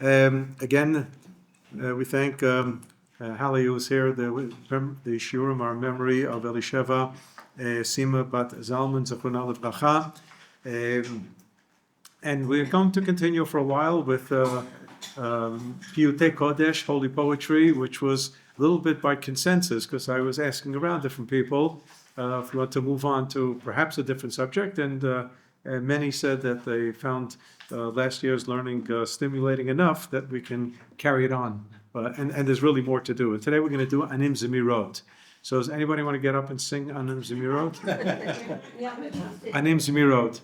Again, we thank Hallie, who was here. The Shiurim are in memory of Elisheva Sima Bat Zalman Zachuna Livracha. And we're going to continue for a while with Piyutei Kodesh, Holy Poetry, which was a little bit by consensus, because I was asking around different people if we want to move on to perhaps a different subject, and many said that they found last year's learning stimulating enough that we can carry it on. And there's really more to do. And today we're going to do Anim Zemirot. So does anybody want to get up and sing Anim Zemirot? Anim Zemirot.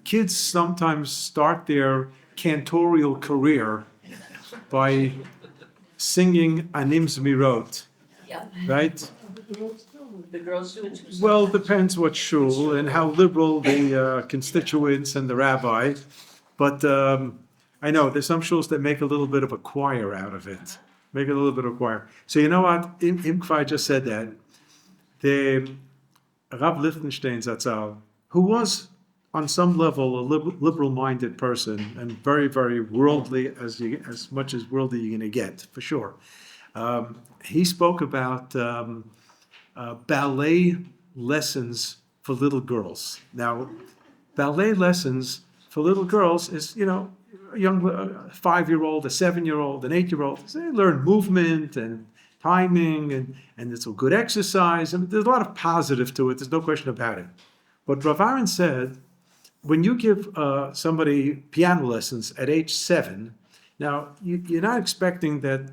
Kids sometimes start their cantorial career by singing Anim Zemirot, right? The girls do it too. Well, depends what shul and how liberal the constituents and the rabbi. But I know there's some shuls that make a little bit of a choir out of it. Make it a little bit of a choir. So you know what? Imkvai just said that. The Rav Lichtenstein Zatzal, who was on some level a liberal-minded person and very, very worldly, as much as worldly you're going to get, for sure. He spoke about ballet lessons for little girls. Now, ballet lessons for little girls is, a young 5-year-old, a 7-year-old, an 8-year-old. They learn movement and timing, and it's a good exercise. I mean, there's a lot of positive to it. There's no question about it. But Rav Aaron said, when you give somebody piano lessons at age 7, now you're not expecting that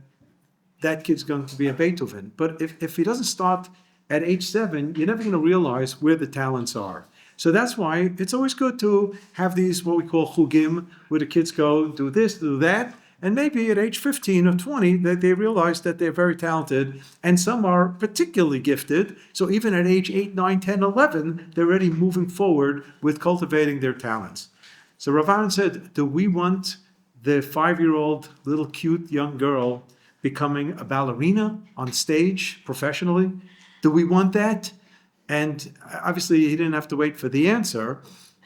kid's going to be a Beethoven. But if he doesn't start at age 7, you're never going to realize where the talents are. So that's why it's always good to have these, what we call chugim, where the kids go, do this, do that. And maybe at age 15 or 20, that they realize that they're very talented, and some are particularly gifted. So even at age 8, 9, 10, 11, they're already moving forward with cultivating their talents. So Rav Aaron said, do we want the 5-year-old little cute young girl becoming a ballerina on stage professionally? Do we want that? And obviously he didn't have to wait for the answer.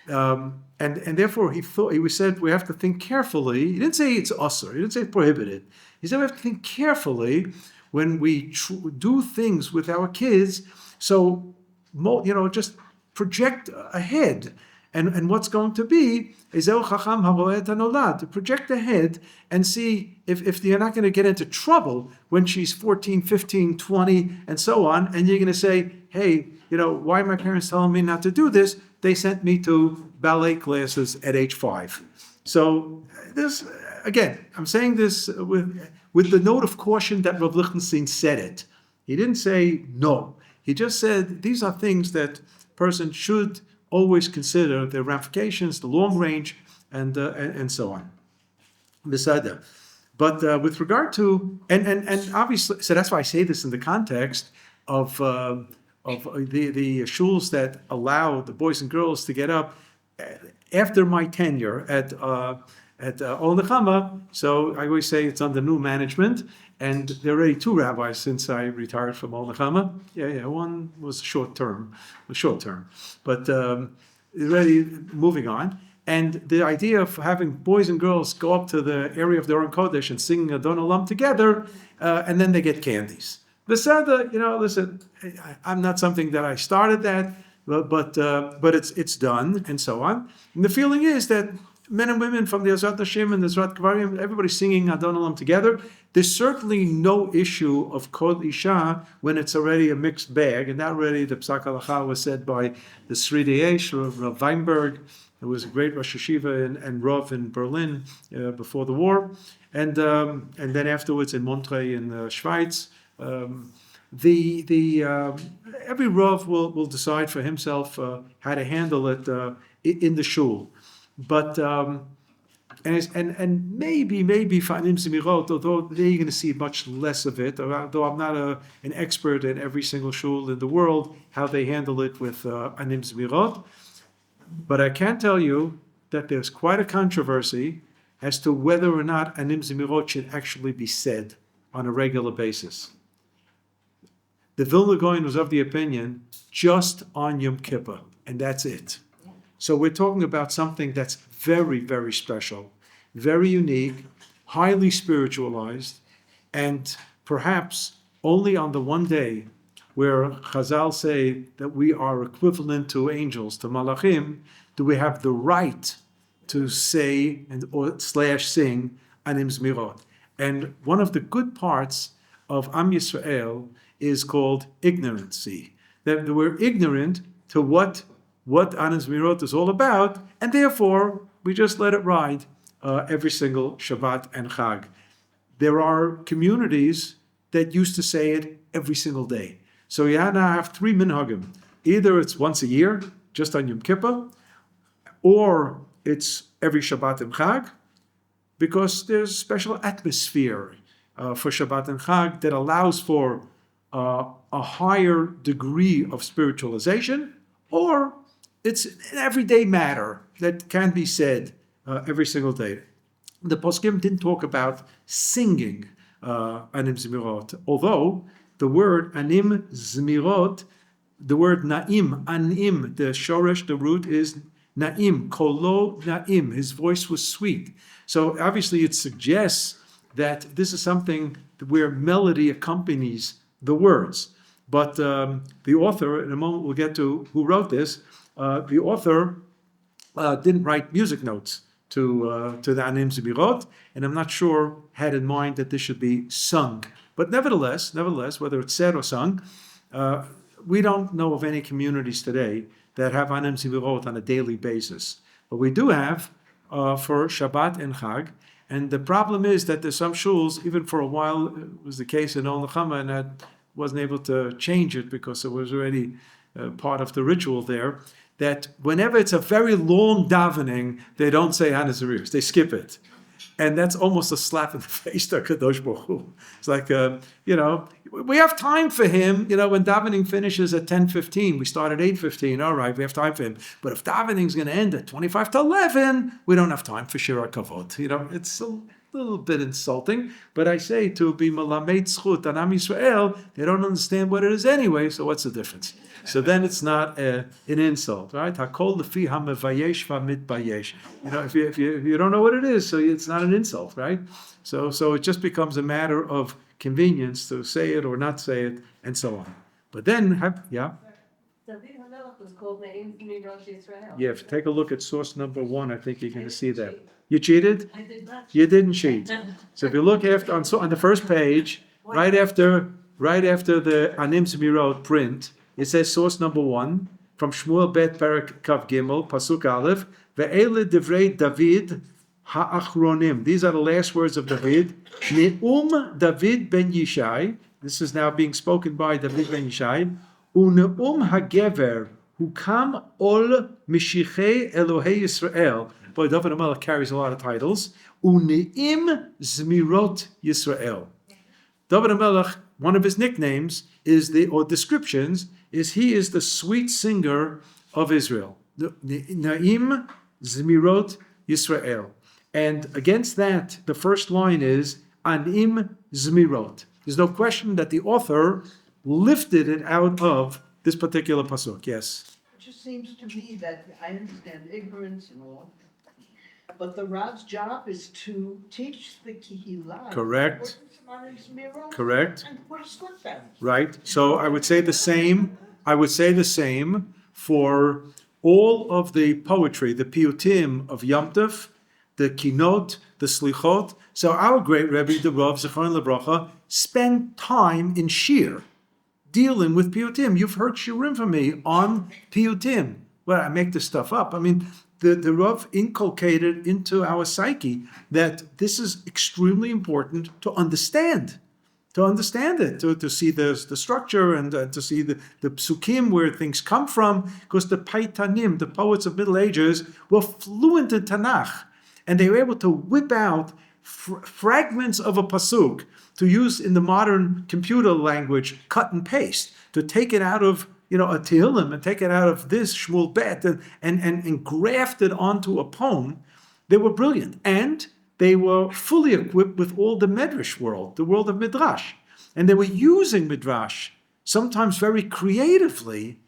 And therefore he said we have to think carefully. He didn't say it's usur. He didn't say it's prohibited. He said we have to think carefully when we do things with our kids. So, just project ahead. And what's going to be is to project ahead and see if you're not going to get into trouble when she's 14, 15, 20, and so on. And you're going to say, hey, why are my parents telling me not to do this? They sent me to ballet classes at age 5. So this, again, I'm saying this with the note of caution that Rav Lichtenstein said it. He didn't say no. He just said these are things that a person should always consider, the ramifications, the long range, and so on. Besada. But with regard to, and obviously, so that's why I say this in the context of the shuls that allow the boys and girls to get up after my tenure at Ol Nechama. So I always say it's under new management, and there are already 2 rabbis since I retired from Ol Nechama. Yeah, one was short term, but already moving on. And the idea of having boys and girls go up to the area of their own Kodesh and sing Adon Olam together, and then they get candies. The Sada, listen, I'm not something that I started that, but it's done, and so on. And the feeling is that men and women from the Azrat Nashim and the Azrat Kvarim, everybody's singing Adon Olam together. There's certainly no issue of Kol Isha when it's already a mixed bag, and that already the Psak Halacha was said by the Sridei Eish, Rav Weinberg, who was a great Rosh Hashiva and Rav in Berlin before the war, and then afterwards in Montreux in Schweiz. Every Rav will decide for himself how to handle it in the shul, but and maybe for Anim Zemirot, although there you're going to see much less of it. Though I'm not an expert in every single shul in the world how they handle it with Anim Zemirot, but I can tell you that there's quite a controversy as to whether or not Anim Zemirot should actually be said on a regular basis. The Vilna Gaon was of the opinion just on Yom Kippur, and that's it. So we're talking about something that's very, very special, very unique, highly spiritualized, and perhaps only on the one day where Chazal say that we are equivalent to angels, to malachim, do we have the right to say or sing Anim Zemirot. And one of the good parts of Am Yisrael is called ignorancy. That we're ignorant to what Anim Zemirot is all about, and therefore we just let it ride every single Shabbat and Chag. There are communities that used to say it every single day. So you now have three minhagim. Either it's once a year, just on Yom Kippur, or it's every Shabbat and Chag, because there's a special atmosphere for Shabbat and Chag that allows for a higher degree of spiritualization, or it's an everyday matter that can be said every single day. The poskim didn't talk about singing Anim Zemirot, although the word Anim Zemirot, the word Naim, Anim, the shoresh, the root is Naim, Kolo Naim, his voice was sweet. So obviously it suggests that this is something where melody accompanies the words. But the author, in a moment we'll get to who wrote this, the author didn't write music notes to the Anim Zemirot, and I'm not sure had in mind that this should be sung. But nevertheless, whether it's said or sung, we don't know of any communities today that have Anim Zemirot on a daily basis. But we do have for Shabbat and Chag, and the problem is that there's some shuls, even for a while, it was the case in Ol Nechama, and I wasn't able to change it because it was already part of the ritual there, that whenever it's a very long davening, they don't say Hana Zerirus, they skip it. And that's almost a slap in the face to Kadosh Baruch Hu. It's like, we have time for him. When davening finishes at 10:15, we start at 8:15. All right, we have time for him. But if davening's going to end at 25 to 11, we don't have time for Shira Kavod. It's a little bit insulting. But I say to be Malamed Zchut and Am Yisrael, they don't understand what it is anyway, so what's the difference? So then it's not an insult, right? Hakol lefi hamevayesh v'mitbayesh. If you don't know what it is, so it's not an insult, right? So it just becomes a matter of convenience to say it or not say it, and so on. But then, David HaMelech was called Naim Zemirot Yisrael. Yeah, if you take a look at source number 1, I think you're going to see that. You cheated? I did not. You didn't cheat. So if you look on the first page, right after the Anim Zemirot print, it says source number 1 from Shmuel Bet Perek Kav Gimel Pasuk Aleph Ve'ele Divrei David Ha'achronim. These are the last words of David. Ne'um David ben Yishai. This is now being spoken by David ben Yishai. Une'um Hagever Hukam Ol Mishichei Elohei Yisrael. Boy, David HaMelech carries a lot of titles. Une'im Zemirot Yisrael. David HaMelech, one of his nicknames descriptions is he is the sweet singer of Israel. Naim Zemirot Yisrael. And against that, the first line is Anim Zemirot. There's no question that the author lifted it out of this particular pasuk. Yes. It just seems to me that I understand ignorance and all, but the Rav's job is to teach the Kihila. Correct. Zmirot, Correct. and put a slip down. Right. So I would say the same. For all of the poetry, the piyutim of Yom Tov, the kinot, the slichot. So our great Rabbi, the Rav Zichron Lebracha, spent time in shir dealing with piyutim. You've heard shirim from me on piyutim. Well, I make this stuff up. I mean, the Rav inculcated into our psyche that this is extremely important to understand. To understand it, to see the structure and to see the psukim where things come from, because the paitanim, the poets of Middle Ages, were fluent in Tanakh, and they were able to whip out fragments of a pasuk to use in the modern computer language, cut and paste, to take it out of a Tehillim and take it out of this Shmuel Bet and graft it onto a poem. They were brilliant, and they were fully equipped with all the Medrash world, the world of Midrash. And they were using Midrash, sometimes very creatively,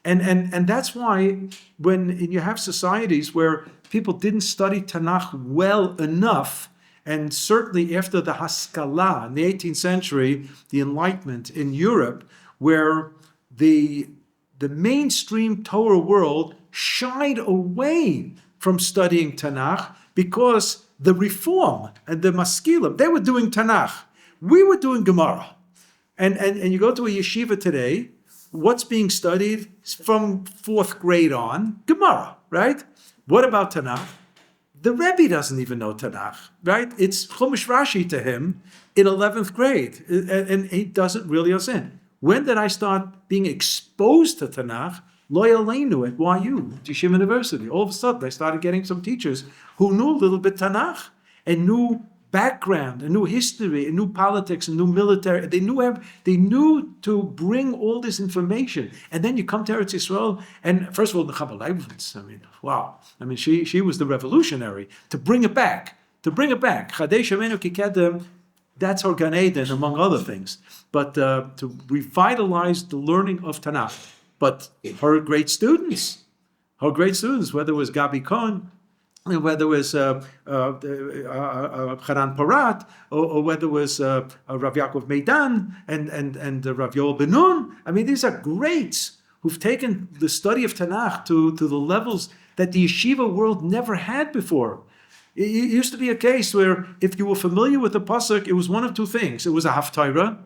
And that's why when you have societies where people didn't study Tanakh well enough, and certainly after the Haskalah in the 18th century, the Enlightenment in Europe, where the mainstream Torah world shied away from studying Tanakh because the Reform and the Maskilim, they were doing Tanakh. We were doing Gemara. And you go to a yeshiva today, what's being studied from 4th grade on? Gemara, right? What about Tanakh? The Rebbe doesn't even know Tanakh, right? It's Chumash Rashi to him in 11th grade, and he doesn't really understand. When did I start being exposed to Tanakh? Lo Yaleinu at YU, Yeshiva University. All of a sudden, I started getting some teachers who knew a little bit Tanakh and knew background, and knew history, and knew politics, and knew military. They knew to bring all this information. And then you come to Eretz Yisrael, and first of all, the Chabad Leibowitz, wow. She was the revolutionary to bring it back. Chadei Shemenu Kikedem, that's her Gan Eden, among other things. But to revitalize the learning of Tanakh. But her great students, whether it was Gabi Cohn, whether it was Haran Parat, or whether it was Rav Yaakov Meidan and Rav Yoel Ben-Nun. These are greats who've taken the study of Tanakh to the levels that the yeshiva world never had before. It used to be a case where if you were familiar with the pasuk, it was one of two things. It was a haftarah,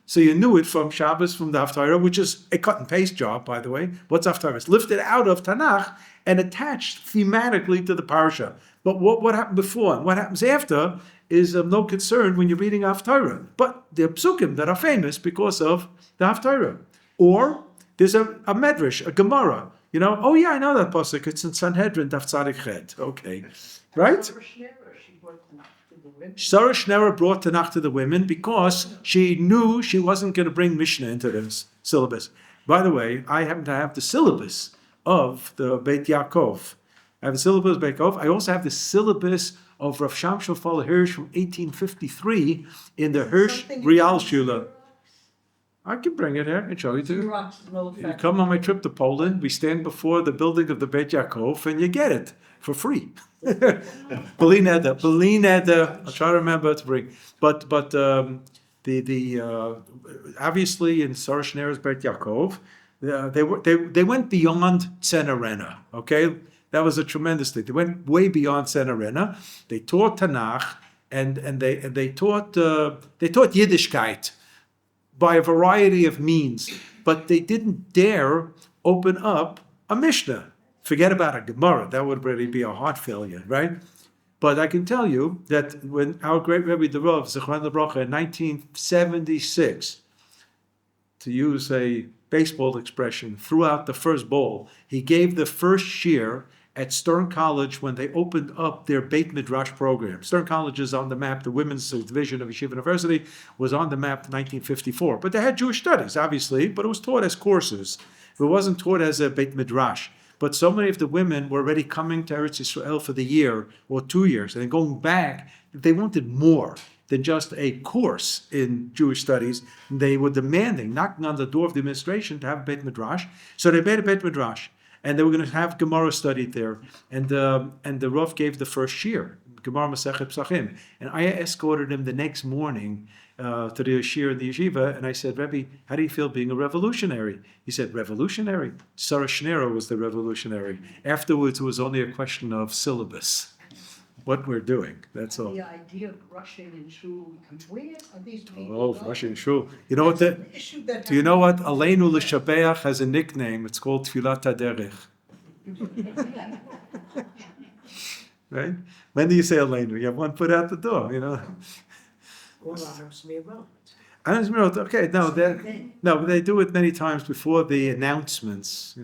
so you knew it from Shabbos, from the haftarah, which is a cut and paste job, by the way. What's haftarah? It's lifted out of Tanakh and attached thematically to the parsha. But what happened before and what happens after is of no concern when you're reading haftarah. But there are psukim that are famous because of the haftarah. Or there's a medrash, a gemara. Oh yeah, I know that pasuk. It's in Sanhedrin, Daf Tzadik Chet. Okay, right? Sarah Schnerer brought Tanakh to the women because she knew she wasn't going to bring Mishnah into this syllabus. By the way, I happen to have the syllabus of the Beit Yaakov. I have the syllabus of Beit Yaakov. I also have the syllabus of Rav Shamshon Fall Hirsch from 1853 in the Hirsch Realschule. I can bring it here and show you too. You come on my trip to Poland, we stand before the building of the Beit Yaakov and you get it for free. Berlin Eder. I'll try to remember to bring. But obviously in Sarah Schneer's Beit Yaakov, they went beyond Tzena. Okay, that was a tremendous thing. They went way beyond Tzena. They taught Tanakh and they taught Yiddishkeit by a variety of means, but they didn't dare open up a Mishnah. Forget about a Gemara, that would really be a heart failure, right? But I can tell you that when our great Rebbe the Rav, Zichron Lebracha, in 1976, to use a baseball expression, threw out the first ball, he gave the first shiur at Stern College when they opened up their Beit Midrash program. Stern College is on the map. The women's division of Yeshiva University was on the map in 1954. But they had Jewish studies, obviously, but it was taught as courses. It wasn't taught as a Beit Midrash. But so many of the women were already coming to Eretz Yisrael for the year or 2 years, and then going back, they wanted more than just a course in Jewish studies. They were demanding, knocking on the door of the administration to have a Beit Midrash. So they made a Beit Midrash. And they were going to have Gemara studied there. And the Rav gave the first shiur, Gemara Masechet Psachim. And I escorted him the next morning to the shiur in the yeshiva. And I said, Rebbe, how do you feel being a revolutionary? He said, revolutionary? Sarah Schneer was the revolutionary. Afterwards, it was only a question of syllabus. What we're doing, that's all. The idea of rushing in shul, where are these people? Oh, rushing in shul. You know what? Do you know what? Aleinu L'Shabeach has a nickname. It's called Tfilat HaDerech. Right? When do you say Aleinu? You have one foot out the door, Or Anim Zemirot. Anim Zemirot, okay, no, they do it many times before the announcements,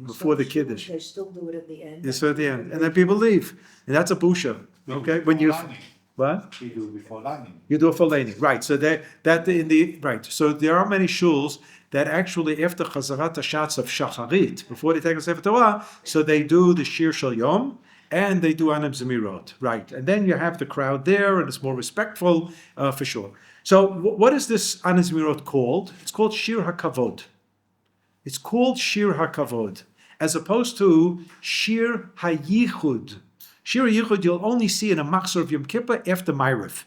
before the Kiddush. They still do it at the end. Yes, at the end. And then people leave. And that's a busha. Okay? When you what? We do before learning. You do it for laning. Right. So right. So there are many shuls that actually after Chazarat Hashatz of Shacharit, before they take a Sefer Torah, so they do the Shir Shal Yom and they do Anim Zemirot. Right. And then you have the crowd there and it's more respectful for sure. So what is this Anim Zemirot called? It's called Shir HaKavod. It's called Shir HaKavod, as opposed to Shir HaYichud. Shir HaYichud you'll only see in a Machzor of Yom Kippur after Ma'ariv.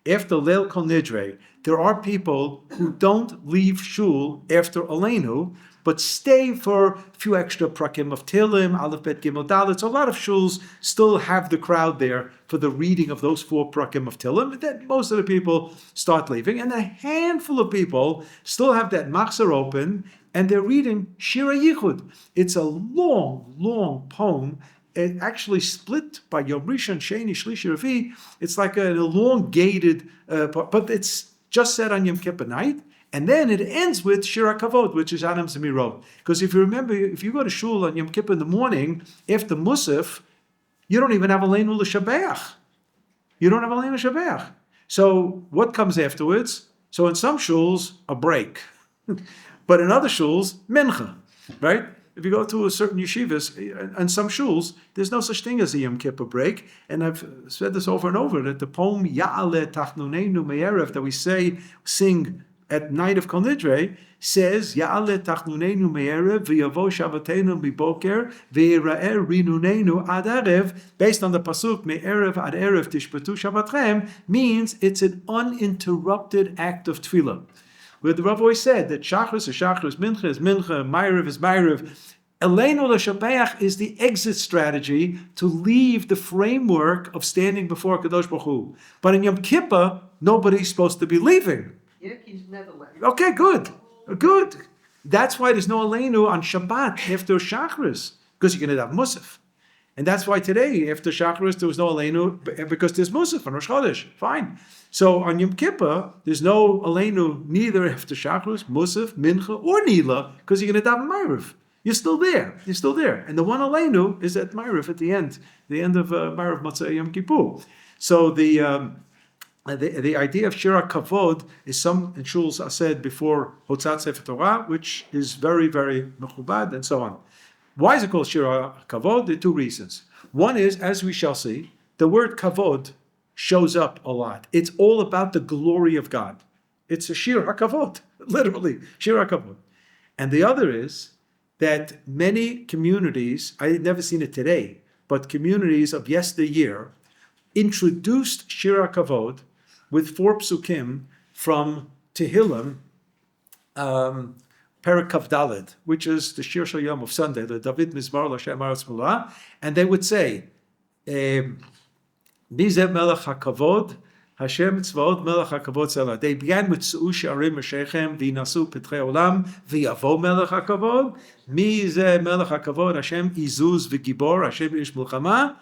After Leil Kol Nidre, there are people who don't leave shul after Aleinu, but stay for a few extra prakim of Tilim, Aleph Bet Gimel Dalet. So a lot of shuls still have the crowd there for the reading of those 4 prakim of Tilim. But then most of the people start leaving, and a handful of people still have that machzor open, and they're reading Shir HaYichud. It's a long, long poem. It actually split by Yom Rishon, Sheni, Shlishi, Revi. It's like an elongated, but it's just said on Yom Kippur night. And then it ends with Shir HaKavod, which is Anim Zemirot. Because if you remember, if you go to shul on Yom Kippur in the morning, after Musaf, you don't even have Aleinu L'Shabeach. You don't have Aleinu L'Shabeach. So what comes afterwards? So in some shuls, a break. But in other shuls, Mincha, right? If you go to a certain yeshivas, and some shuls, there's no such thing as a Yom Kippur break. And I've said this over and over, that the poem Ya'ale Tachnuneinu Me'erev that we sing at night of Kol Nidre says, Ya'ale Tachnuneinu Me'erev v'yavo Shabbatenu miboker v'yira'er rinunenu ad erev, based on the pasuk Me'erev ad erev tishbatu Shabbatchem, means it's an uninterrupted act of tefillah. Where the Rabbi always said that Shachris is Shachris, Mincha is Mincha, Ma'ariv is Ma'ariv. Aleinu L'Shabeach is the exit strategy to leave the framework of standing before Kadosh Baruch Hu. But in Yom Kippur, nobody's supposed to be leaving. He's never left. Okay, good. That's why there's no Aleinu on Shabbat after Shachris, because you're going to have Musaf. And that's why today, after Shachris, there was no Aleinu, because there's Musaf on Rosh Chodesh. Fine. So on Yom Kippur, there's no Aleinu neither after Shachris, Musaf, Mincha, or Nila, because you're going to daven Ma'ariv. You're still there. And the one Aleinu is at Ma'ariv at the end of Ma'ariv Matzah Yom Kippur. So the idea of Shir HaKavod is some in shuls are said before Hotzat Sefer Torah, which is very, very mechubad and so on. Why is it called Shir HaKavod? There are 2 reasons. One is, as we shall see, the word kavod shows up a lot. It's all about the glory of God. It's a Shir HaKavod, literally, Shir HaKavod. And the other is that many communities, I had never seen it today, but communities of yesteryear introduced Shir HaKavod with 4 psukim from Tehillim, Perek Kav Daled, which is the Shir Shal Yom of Sunday, the David Mizmar L'Shem Aretz Mulah, and they would say, Mizeh Melech HaKavod, Hashem Tzvaot Melech HaKavod Selah. They began with Su'u She'arim Meshechem, V'inasu Petchei Olam, V'yavo Melech HaKavod, Mizeh Melech HaKavod, Hashem Izuz V'gibor, Hashem Ish Mulchama,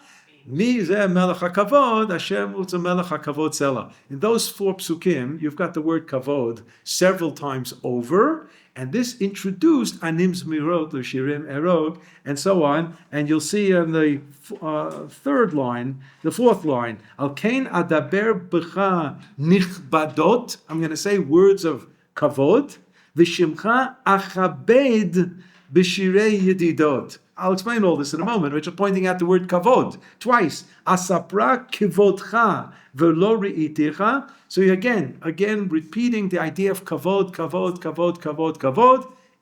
Mizeh Melech HaKavod, Hashem Utza Melech HaKavod Selah. In those 4 psukim, you've got the word kavod several times over, and this introduced Anim Zemirot, Shirim Erog, and so on. And you'll see on the 4th line, Al Kain Adaber B'cha Nichbadot, I'm going to say words of kavod, V'shimcha Achabed B'shirei Yedidot. I'll explain all this in a moment, which is pointing out the word kavod twice. Asapra kivodcha v'lo re'iticha. So again, repeating the idea of kavod.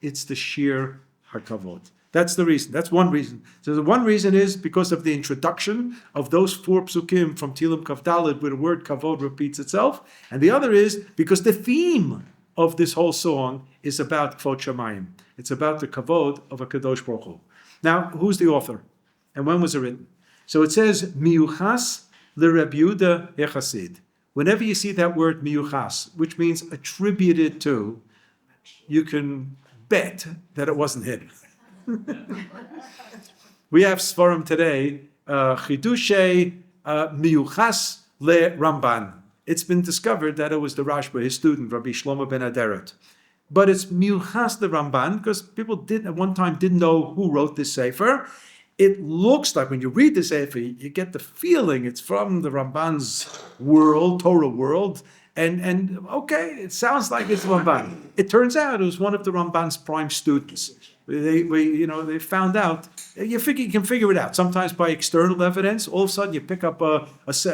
It's the Shir HaKavod. That's the reason. That's one reason. So the one reason is because of the introduction of those 4 psukim from Tilim Kav Daled, where the word kavod repeats itself. And the other is because the theme of this whole song is about Kvod Shamayim. It's about the kavod of a Kadosh Baruch Hu. Now, who's the author? And when was it written? So it says, Miyuchas l'Rabbi Yehuda Echasid. Whenever you see that word miyuchas, which means attributed to, you can bet that it wasn't him. We have Sforim today, Chidushei Miyuchas le Ramban. It's been discovered that it was the Rashba, his student, Rabbi Shlomo ben Aderet. But it's Miyuchas the Ramban, because people at one time didn't know who wrote this sefer. It looks like when you read the sefer, you get the feeling it's from the Ramban's world, Torah world, and okay, it sounds like it's Ramban. It turns out it was one of the Ramban's prime students. They found out You can figure it out. Sometimes by external evidence, all of a sudden you pick up a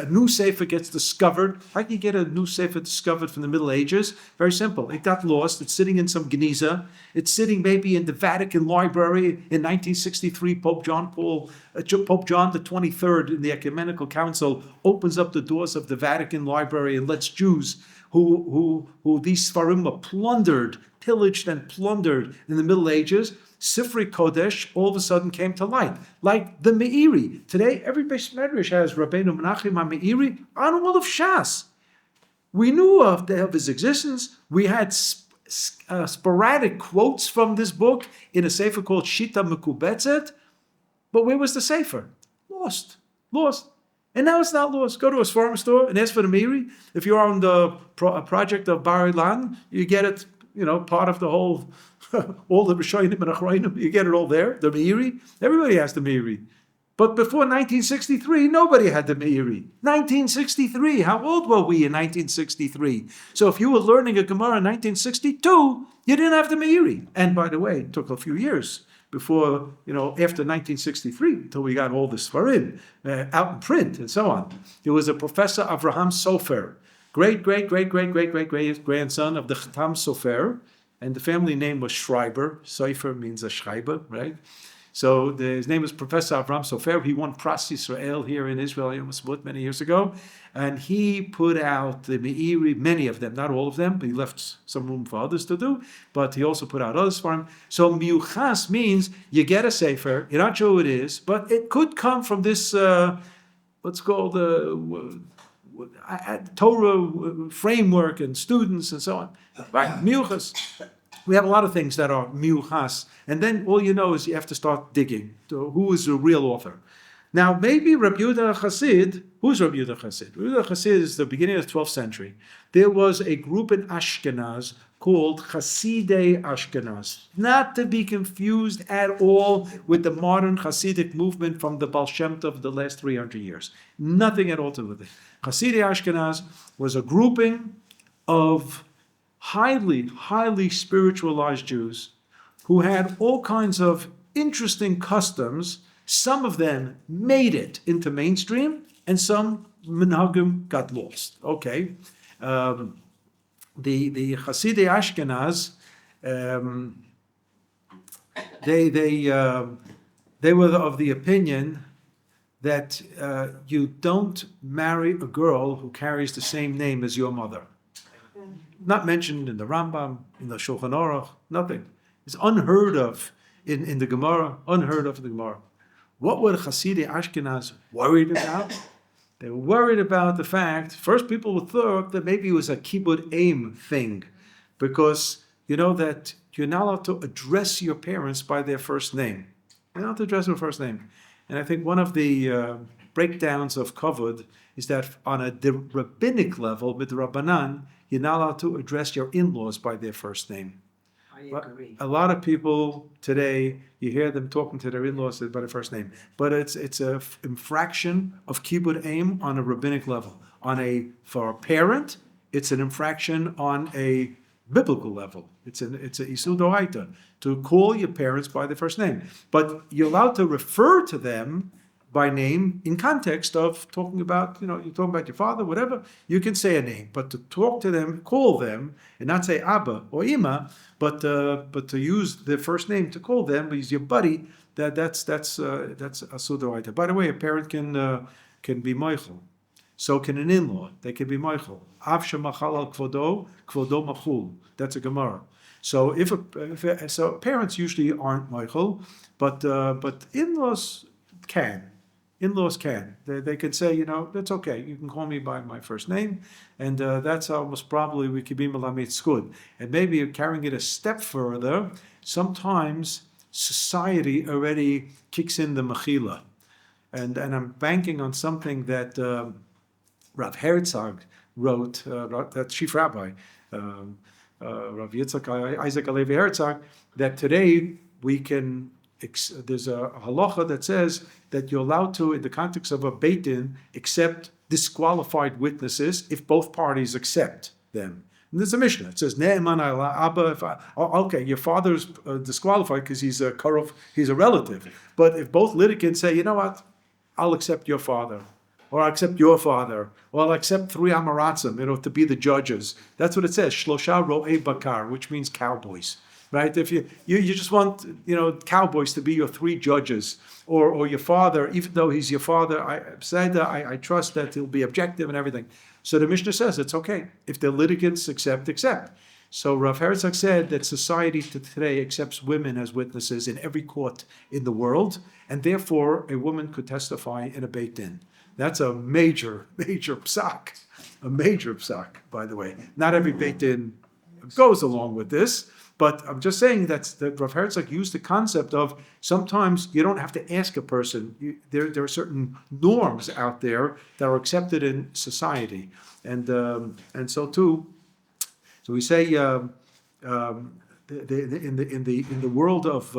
new sefer gets discovered. How can you get a new sefer discovered from the Middle Ages? Very simple. It got lost. It's sitting in some geniza. It's sitting maybe in the Vatican Library in 1963. Pope John the 23rd in the Ecumenical Council opens up the doors of the Vatican Library and lets Jews who these Sfarim were pillaged and plundered in the Middle Ages. Sifrei Kodesh all of a sudden came to light, like the Meiri. Today, every Beis Medrash has Rabbeinu Menachem HaMeiri on all of Shas. We knew of his existence. We had sporadic quotes from this book in a sefer called Shita Mekubetzet, but where was the sefer? Lost. And now it's not lost. Go to a farm store and ask for the Meiri. If you're on the project of Bar Ilan, you get it, part of the whole, all the Rishonim and Achrayim, you get it all there, the Meiri. Everybody has the Meiri. But before 1963, nobody had the Meiri. 1963, how old were we in 1963? So if you were learning a Gemara in 1962, you didn't have the Meiri. And by the way, it took a few years before, after 1963, until we got all this Sfarim out in print and so on. There was a Professor Avraham Sofer, great grandson of the Chatam Sofer, and the family name was Schreiber. Sofer means a Schreiber, right? So his name was Professor Avraham Sofer. He won Pras Yisrael here in Israel many years ago. And he put out the Meiri, many of them, not all of them, but he left some room for others to do. But he also put out others for him. So Miuchas means you get a Sefer, you're not sure who it is, but it could come from this, what's called Torah framework and students and so on. Right? Miuchas. We have a lot of things that are miuchas, and then all you know is you have to start digging to who is the real author. Now, maybe Rabbi Yehuda Chassid, who's Rabbi Yehuda Chassid? Rabbi Yehuda Chassid is the beginning of the 12th century. There was a group in Ashkenaz called Hasidei Ashkenaz, not to be confused at all with the modern Hasidic movement from the Baal Shem Tov of the last 300 years. Nothing at all to do with it. Hasidei Ashkenaz was a grouping of highly spiritualized Jews who had all kinds of interesting customs. Some of them made it into mainstream, and some minhagim got lost. Okay, the Hasidei Ashkenaz, they were of the opinion that you don't marry a girl who carries the same name as your mother. Not mentioned in the Rambam, in the Shulchan Aruch, nothing. It's unheard of in the Gemara, unheard of in the Gemara. What were the Hasidei Ashkenaz worried about? They were worried about the fact, first people would thought that maybe it was a kibbud aim thing, because you know that you're not allowed to address your parents by their first name. You're not allowed to address their first name. And I think one of the breakdowns of kavod is that on a rabbinic level, with the Rabbanan, you're not allowed to address your in-laws by their first name. I agree. A lot of people today, you hear them talking to their in-laws by their first name, but it's a infraction of kibbud aim on a rabbinic level. For a parent, it's an infraction on a biblical level. It's a isur d'oraita to call your parents by their first name, but you're allowed to refer to them by name in context of talking about, you're talking about your father, whatever, you can say a name, but to talk to them, call them, and not say Abba or Ima, but to use their first name to call them, use your buddy, that's asur d'oraita. By the way, a parent can be Michael. So can an in-law. They can be Michael. Av shemachal al kvodo, kvodo machul. That's a Gemara. So so parents usually aren't Michael, but in-laws can. In-laws can. They can say, that's okay. You can call me by my first name, and that's almost probably we could be melamed zkud. And maybe carrying it a step further, sometimes society already kicks in the mechila. And I'm banking on something that Rav Herzog wrote, that chief rabbi, Rav Yitzchak Isaac Alevi Herzog, that today we can. There's a halacha that says that you're allowed to, in the context of a beit din, accept disqualified witnesses if both parties accept them. And there's a Mishnah. It says, Ne'eman ala Abba. Okay, your father's disqualified because he's a karov, he's a relative. But if both litigants say, you know what, I'll accept your father, or I'll accept your father, or I'll accept 3 Amaratzim, to be the judges. That's what it says, Shlosha Ro'ei Bakar, which means cowboys. Right? If you just want, cowboys to be your 3 judges, or your father, even though he's your father, I trust that he'll be objective and everything. So the Mishnah says it's okay. If the litigants accept. So Rav Herzog said that society today accepts women as witnesses in every court in the world, and therefore a woman could testify in a Beit Din. That's a major psak. A major psak, by the way. Not every Beit Din goes along with this, but I'm just saying that Rav Herzog used the concept of sometimes you don't have to ask a person. There are certain norms out there that are accepted in society, and so too. So we say in the world of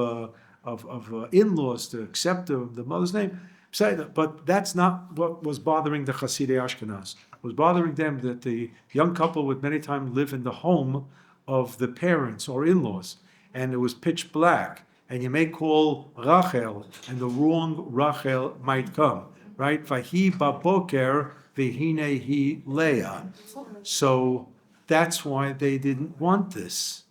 in-laws to accept the mother's name, but that's not what was bothering the Hasidei Ashkenaz. It was bothering them that the young couple would many times live in the home of the parents or in-laws, and it was pitch black, and you may call Rachel, and the wrong Rachel might come, right? Vahi baboker v'hine hi Leah. So that's why they didn't want this.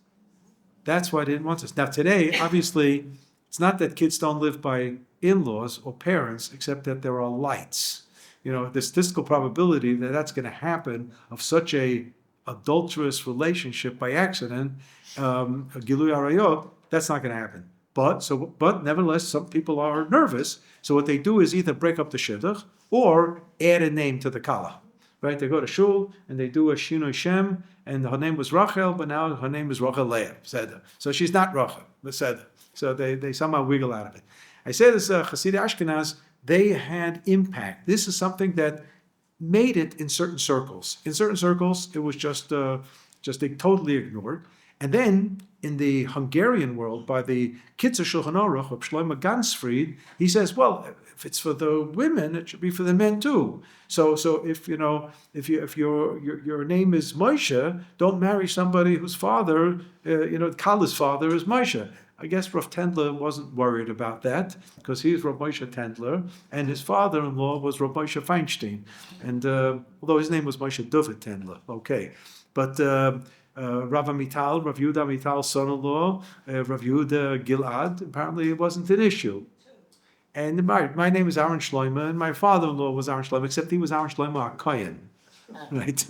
Now today, obviously, it's not that kids don't live by in-laws or parents, except that there are lights. The statistical probability that that's going to happen of such a adulterous relationship by accident, Gilui Arayot, that's not going to happen. But nevertheless, some people are nervous. So what they do is either break up the shidduch or add a name to the kala. Right? They go to shul and they do a shinoi shem, and her name was Rachel, but now her name is Rachel Leah. So she's not Rachel. So they somehow wiggle out of it. I say this, Hasidei Ashkenaz, they had impact. This is something that made it in certain circles. In certain circles, it was just totally ignored. And then in the Hungarian world, by the Kitzur Shulchan Aruch of Shlomo Gansfried, he says, well, if it's for the women, it should be for the men too. So if your name is Moshe, don't marry somebody whose father, Kala's father is Moshe. I guess Rav Tendler wasn't worried about that because he's Rav Moshe Tendler, and his father-in-law was Rav Moshe Feinstein. And although his name was Moshe David Tendler, okay. But Rav Yehuda Amital's son-in-law, Rav Yehuda Gilad, apparently it wasn't an issue. And my name is Aaron Shloima, and my father-in-law was Aaron Shloima, except he was Aaron Shloima HaKoyen, right?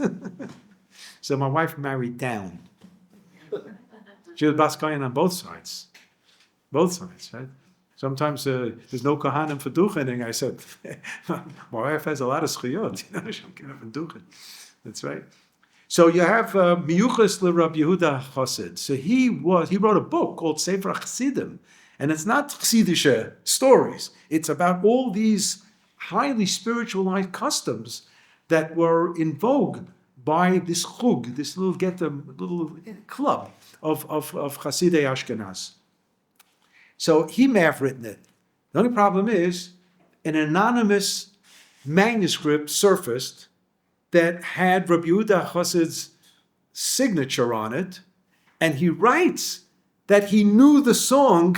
So my wife married down. She was Bas Kohen on both sides. Both sides, right? Sometimes there's no Kohanim for duchening. I said, my wife has a lot of schiyot. She'll get up and duchen. That's right. So you have Miyuchas LeRab Yehuda Chassid. So he wrote a book called Sefer Chassidim. And it's not Chassidische stories. It's about all these highly spiritualized customs that were in vogue by this chug, this little club of Hasidei Ashkenaz. So he may have written it. The only problem is an anonymous manuscript surfaced that had Rabbi Yehuda Chassid's signature on it, and he writes that he knew the song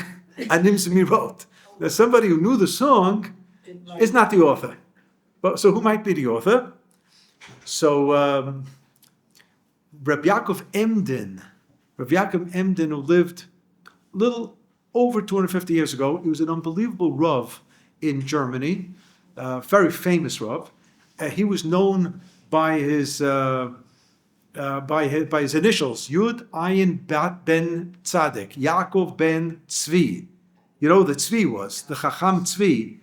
Anim Zemirot. Now somebody who knew the song is not the author. So who might be the author? So Rabbi Yaakov Emden, who lived a little over 250 years ago, he was an unbelievable Rav in Germany, very famous Rav. He was known by his initials, Yud Ayin Bat Ben Tzaddik, Yaakov Ben Tzvi. You know who the Tzvi was, the Chacham Tzvi.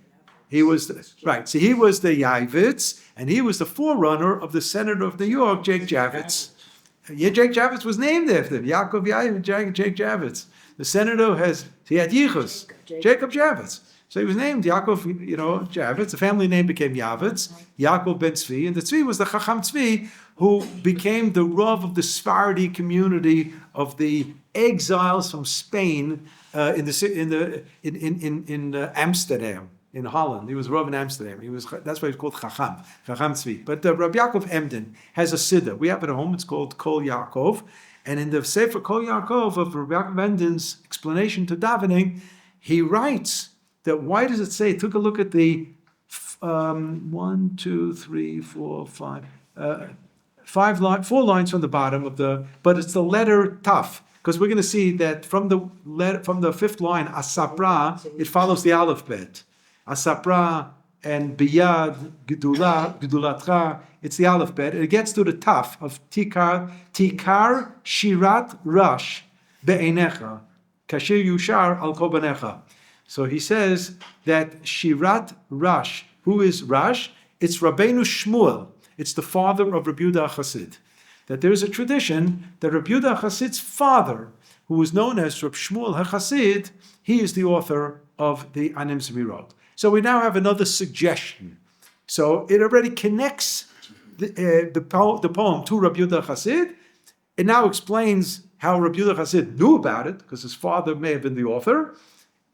He was right. So he was the Yavitz, and he was the forerunner of the Senator of New York, Jake Javits. Yeah, Jake Javits was named after him. Yaakov Yavitz, Jake Javits. The senator he had Yichus, Jacob Javits. So he was named Yaakov, Javits. The family name became Yavitz, Yaakov Ben Tzvi, and the Tzvi was the Chacham Tzvi, who became the Rav of the Sephardi community of the exiles from Spain in Amsterdam. in Holland. He was Rav in Amsterdam. That's why he's called Chacham Tzvi. But Rabbi Yaakov Emden has a siddur. We have it at home. It's called Kol Yaakov. And in the Sefer Kol Yaakov of Rabbi Yaakov Emden's explanation to davening, he writes that why does it say? Took a look at the 1, 2, 3, 4, 5, 4 lines from the bottom of but it's the letter Taf. Because we're going to see that from the 5th line, Asapra, it follows the Aleph Bet. Asapra and Biyad, Gedulatcha, it's the Aleph Bet. And it gets to the Taf of Tikar Shirat Rash Be'enecha, Kashir Yushar Al Kobanecha. So he says that Shirat Rash, who is Rash? It's Rabbeinu Shmuel. It's the father of Rabbi Yehuda Chassid. That there is a tradition that Rabbi Yehuda Chassid's father, who was known as Rabbi Shmuel HaChassid, he is the author of the Anim Zemirot. So we now have another suggestion. So it already connects the poem to Rabbi Yehuda Chassid. It now explains how Rabbi Yehuda Chassid knew about it, because his father may have been the author,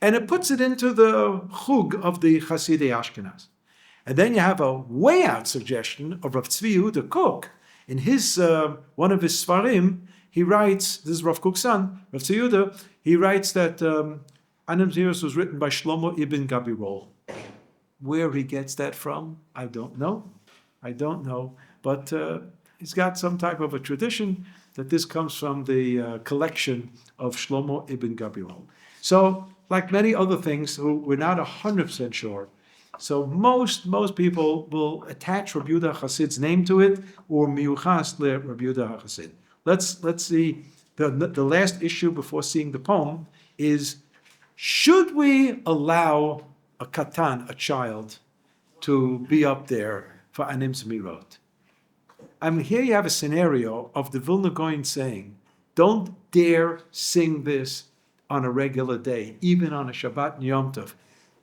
and it puts it into the chug of the Chasidei Ashkenaz. And then you have a way out suggestion of Rav Tzvi Yehuda Kook. In his one of his Svarim, he writes, this is Rav Kook's son, Rav Tzvi Yehuda, he writes that Anim Zemirot was written by Shlomo ibn Gabirol. Where he gets that from, I don't know. But he's got some type of a tradition that this comes from the collection of Shlomo ibn Gabirol. So, like many other things, we're not 100% sure. So most people will attach Rabbi Yehuda Chassid's name to it, or Miyuchas le Rabbi Yehuda Chassid. Let's see, the last issue before seeing the poem is, should we allow a katan, a child, to be up there for Anim Zemirot? Here you have a scenario of the Vilna Gaon saying, don't dare sing this on a regular day, even on a Shabbat and Yom Tov,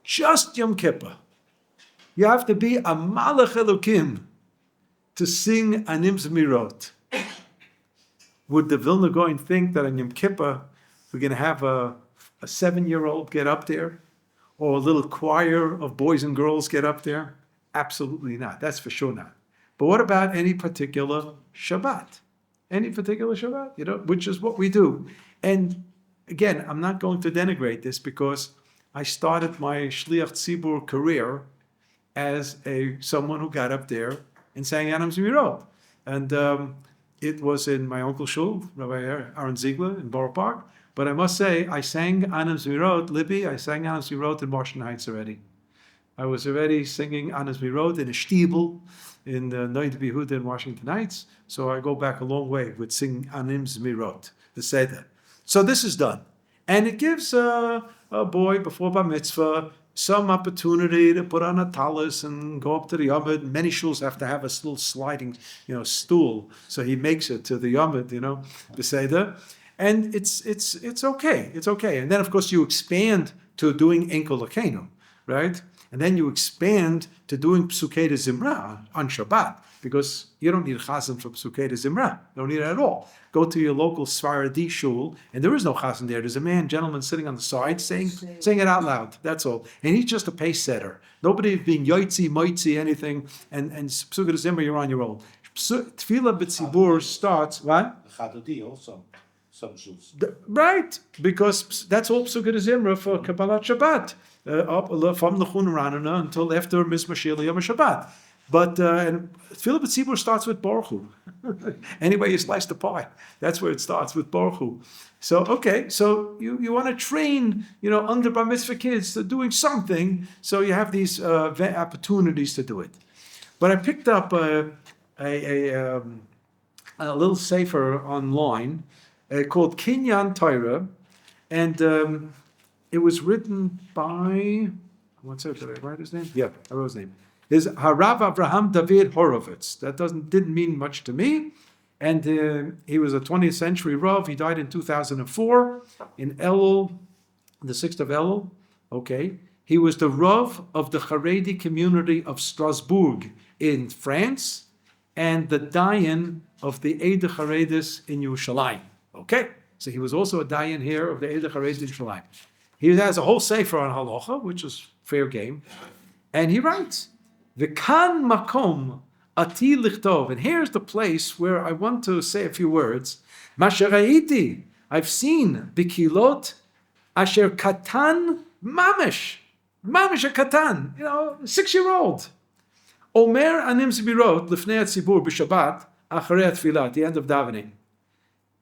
just Yom Kippur. You have to be a Malach Elokim to sing Anim Zemirot. Would the Vilna Gaon think that on Yom Kippur we're going to have a 7-year-old get up there, or a little choir of boys and girls get up there? Absolutely not. That's for sure not. But what about any particular Shabbat? Any particular Shabbat, which is what we do. And again, I'm not going to denigrate this, because I started my Shliach Tzibur career as someone who got up there and sang Anim Zemirot. And it was in my uncle's shul, Rabbi Aaron Ziegler in Borough Park. But I must say, I sang Anim Zemirot, Libby, I sang Anim Zemirot in Washington Heights already. I was already singing Anim Zemirot in a shtibel in Noid Behuda in Washington Heights. So I go back a long way with singing Anim Zemirot, the Seder. So this is done. And it gives a boy before Bar Mitzvah some opportunity to put on a tallis and go up to the Yomid. Many shuls have to have a little sliding, stool, so he makes it to the Yomid, the Seder. And it's okay. It's okay. And then, of course, you expand to doing Enkel Lakenu, right? And then you expand to doing Psukei de Zimra on Shabbat, because you don't need a chazan for Psukei de Zimra. You don't need it at all. Go to your local Sfaradi shul, and there is no chazan there. There's a gentleman sitting on the side saying it out loud. That's all. And he's just a pace setter. Nobody being yoitzi, moitzi, anything. And Psukei de Zimra, you're on your own. Tefillah b'tzibur starts, what? Chadodi also. Some shuls. Right, because that's all Psukei de Zimra for Kabbalat Shabbat. From the Chun Ranana until after Mizmor Shir Yom Shabbat. But Tefillah B'tzibur starts with Baruch Hu. Anyway, you slice the pie. That's where it starts, with Baruch Hu. So, okay, so you want to train, under Bar Mitzvah kids to doing something, so you have these opportunities to do it. But I picked up a little sefer online called Kinyan Torah, and it was written by, did I write his name? Yeah, I wrote his name. Is Harav Avraham David Horovitz. That didn't mean much to me. And he was a 20th century Rav. He died in 2004 in Elul, the 6th of Elul. Okay. He was the Rav of the Haredi community of Strasbourg in France, and the Dayan of the Eide Haredis in Yerushalayim. Okay. So he was also a Dayan here of the Eide Haredis in Yerushalayim. He has a whole sefer on halacha, which is fair game. And he writes, V'kan makom ati lichtov. And here's the place where I want to say a few words. Masharayiti, I've seen bikilot asher katan mamish a katan, 6-year-old. Omer Anim Zemirot lifnei hatzibur b'Shabbat acharei tefillah, at the end of davening.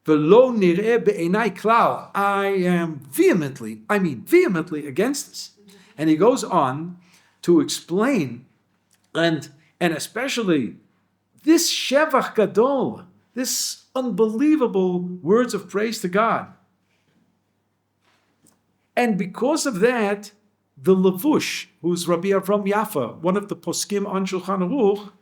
V'lo nireh be'enai klal. I am vehemently against this. And he goes on to explain, and especially this shevach gadol, this unbelievable words of praise to God. And because of that, the Levush, who's Rabbi Avram Yaffa, one of the poskim on Shulchan Aruch,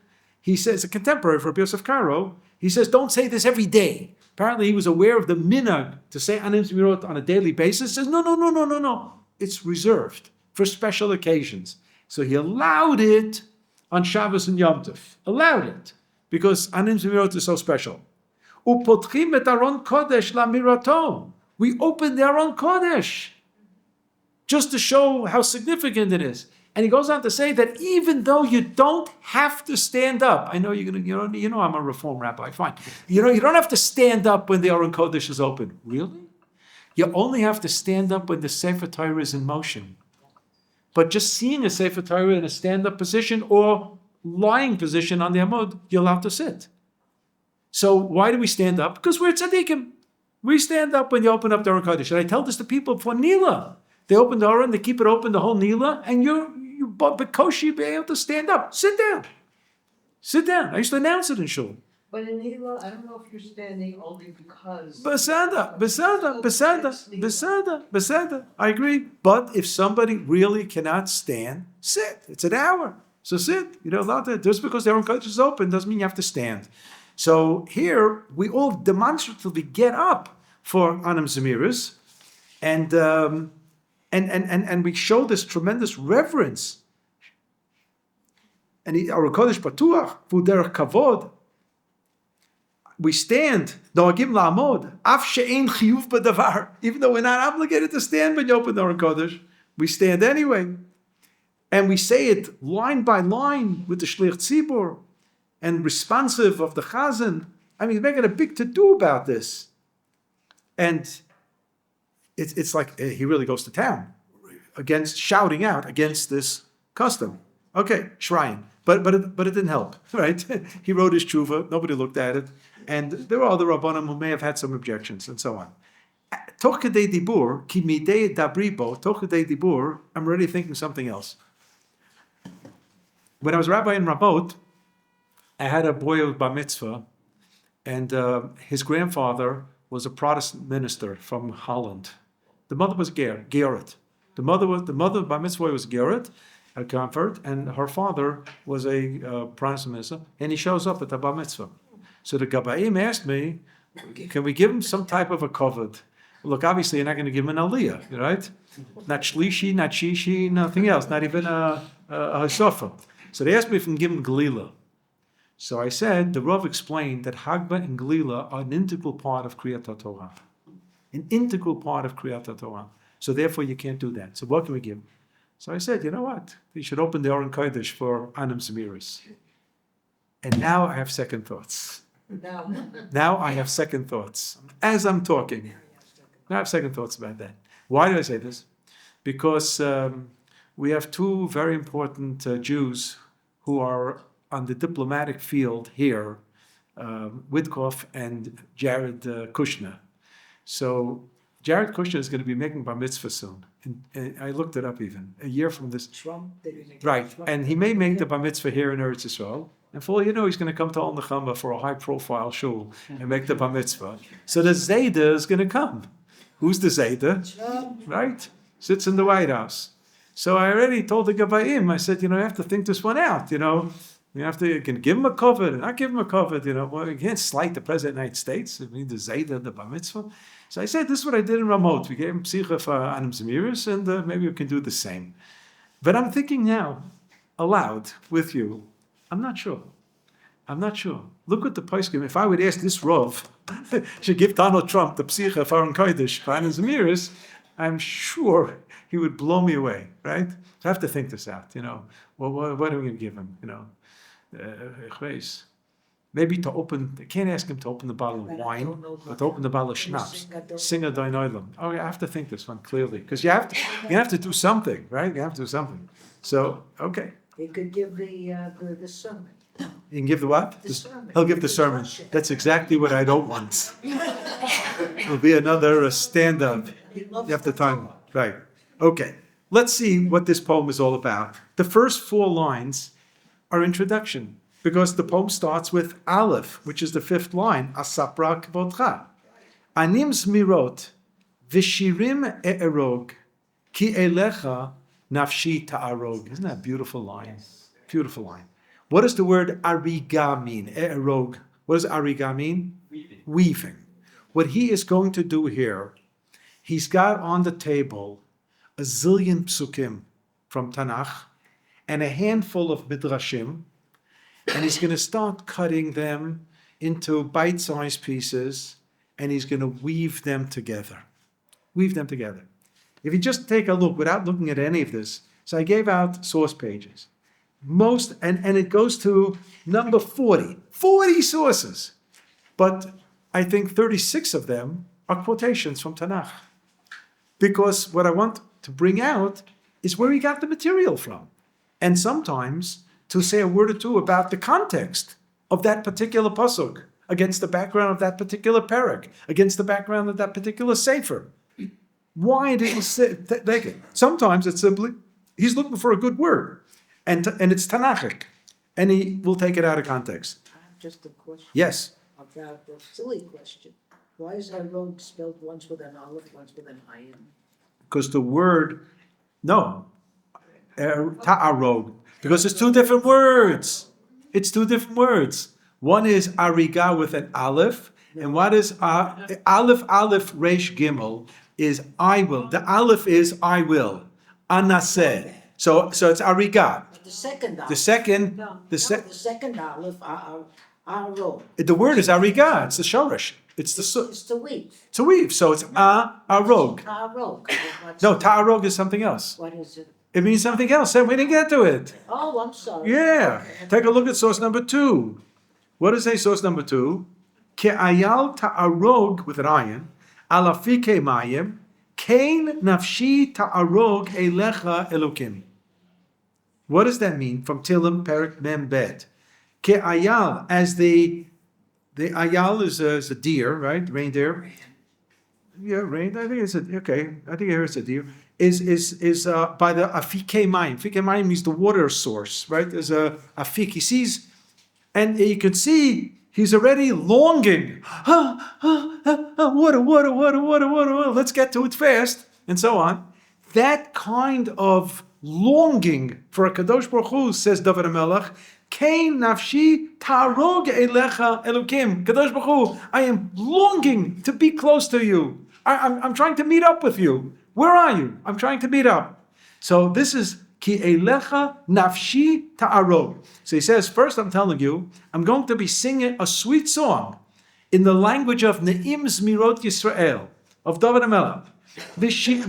he says, a contemporary of Rabbi Yosef Karo, he says, don't say this every day. Apparently he was aware of the minhag to say Anim Zemirot on a daily basis. He says, no. It's reserved for special occasions. So he allowed it on Shabbos and Yom Tov. Allowed it, because Anim Zemirot is so special. Upotchim et Aron Kodesh lamirato. We opened the Aron Kodesh, just to show how significant it is. And he goes on to say that even though you don't have to stand up, I know you're gonna, I'm a Reform rabbi, fine. You don't have to stand up when the Aron Kodesh is open. Really? You only have to stand up when the Sefer Torah is in motion. But just seeing a Sefer Torah in a stand-up position or lying position on the Amud, you're allowed to sit. So why do we stand up? Because we're tzaddikim. We stand up when you open up the Aron Kodesh. And I tell this to people for Nila. They open the Aron, they keep it open the whole Nila, and you Bekoshi be able to stand up. Sit down. I used to announce it in shul. But in Hila, I don't know if you're standing only because... Besada. I agree. But if somebody really cannot stand, sit. It's an hour. So sit. Allowed to. Just because their own Kodesh is open doesn't mean you have to stand. So here, we all demonstratively get up for Anim Zemiris, and we show this tremendous reverence. And our Kodesh Patuach, V'derech Kavod, we stand, Noagim La'amod, Af she'ein chiyuv b'davar. Even though we're not obligated to stand when you open the Aron Kodesh, we stand anyway. And we say it line by line with the Shliach Tzibur, and responsive of the Chazan. I mean, he's making a big to-do about this. And it's like he really goes to town shouting out against this custom. Okay, shrine. But it didn't help, right? He wrote his tshuva, nobody looked at it, and there were other Rabbanim who may have had some objections, and so on. Toch kedei dibur, ki midei dabri bo, toch kedei dibur, I'm already thinking something else. When I was rabbi in Ramot, I had a boy with bar mitzvah, and his grandfather was a Protestant minister from Holland. The mother was Gerrit. The mother bar mitzvah was Gerrit, a convert, and her father was a Protestant minister, and he shows up at the bar mitzvah. So the Gabaim asked me, can we give him some type of a kavod? Look, obviously you're not going to give him an aliyah, right? Not shlishi, not shishi, nothing else, not even a sofa. So they asked me if we can give him galila. So I said, the Rav explained that Hagba and galila are an integral part of Kriyat HaTorah. An integral part of Kriyat HaTorah. So therefore you can't do that. So what can we give him? So I said, you know what? You should open the Aron Kodesh for Anim Zemiris. And now I have second thoughts. Now I have second thoughts. As I'm talking, now I have second thoughts about that. Why do I say this? Because we have two very important Jews who are on the diplomatic field here, Witkoff and Jared Kushner. So Jared Kushner is going to be making bar mitzvah soon. And I looked it up even, a year from this. Right, and he may make the bar mitzvah here in Eretz Yisrael. And for all you know, he's going to come to Al Nechama for a high-profile shul and make the bar mitzvah. So the Zayda is going to come. Who's the Zayda? Right? Sits in the White House. So I already told the Gabayim, I said, you have to think this one out, You can give him a cover and not give him a cover, Well, you can't slight the President of the United States. I mean, the Zayda, the bar mitzvah. So I said, this is what I did in Ramot. We gave him psicha for Anim Zemiris, and maybe we can do the same. But I'm thinking now, aloud, with you, I'm not sure. Look at the poskim. If I would ask this Rav, should give Donald Trump the psicha for Aron Kodesh for Anim Zemiris, I'm sure he would blow me away, right? So I have to think this out, Well, what are we going to give him, ich weiß. Maybe to open, I can't ask him to open the bottle of wine, but to open the bottle of schnapps. Sing a doinoilem. Oh, I have to think this one clearly, because you have to do something, right? You have to do something. So, okay. He could give the sermon. You can give the what? The sermon. He'll give the sermon. That's exactly what I don't want. It'll be another stand-up. He loves You have to the time. Torah. Right. Okay. Let's see what this poem is all about. The first 4 lines are introduction, because the poem starts with Aleph, which is the 5th line, Asapra kvodcha. Anim Zemirot, Vishirim e'erog, ki elecha nafshi ta'arog. Isn't that a beautiful line? Beautiful line. What does the word ariga mean? E'erog. What does ariga mean? Weaving. What he is going to do here, he's got on the table a zillion psukim from Tanakh and a handful of midrashim, and he's going to start cutting them into bite-sized pieces, and he's going to weave them together. Weave them together. If you just take a look, without looking at any of this, so I gave out source pages. And it goes to number 40. 40 sources. But I think 36 of them are quotations from Tanakh. Because what I want to bring out is where he got the material from. And sometimes to say a word or two about the context of that particular pasuk, against the background of that particular parak, against the background of that particular sefer. Why did he take it? Sometimes it's simply, he's looking for a good word, and it's Tanakhic, and he will take it out of context. I have just a question. Yes. About the silly question. Why is rogue spelled once with an aleph, once with an ayin? Because the word, ta'arog, because it's 2 different words. It's 2 different words. One is ariga with an aleph, and what is aleph resh gimel is I will. The aleph is I will. Anaseh. So it's ariga. But the second aleph. The second, The second aleph, rogue. the word is ariga. It's the shoresh. It's It's to weave. to weave. So it's arog. Rogue. No, ta'arog is something else. What is it? It means something else. We didn't get to it. Oh, I'm sorry. Yeah. Take a look at source number 2. What does it say, source number 2? Ke'ayal ta'arog, with an ayin, alafike mayim, kain nafshi ta'arog elecha elokim. What does that mean? From Tilim, Perik, Mem, Bet. Ke'ayal, as the ayal is a deer, right? Reindeer. Yeah, rain. I think it's I think here it's a deer. Is by the afike mayim. Afike mayim means the water source, right? There's a afik. He sees, and you can see he's already longing. Water. Let's get to it fast, and so on. That kind of longing for a Kadosh Baruch Hu, says David HaMelech, Kain nafshi tarog elecha elukim. Kadosh Baruch Hu, I am longing to be close to you. I'm trying to meet up with you. Where are you? I'm trying to meet up. So this is ki elecha nafshi ta'arog. So he says, first I'm telling you, I'm going to be singing a sweet song in the language of Ne'im Zemirot Yisrael, of David HaMelech.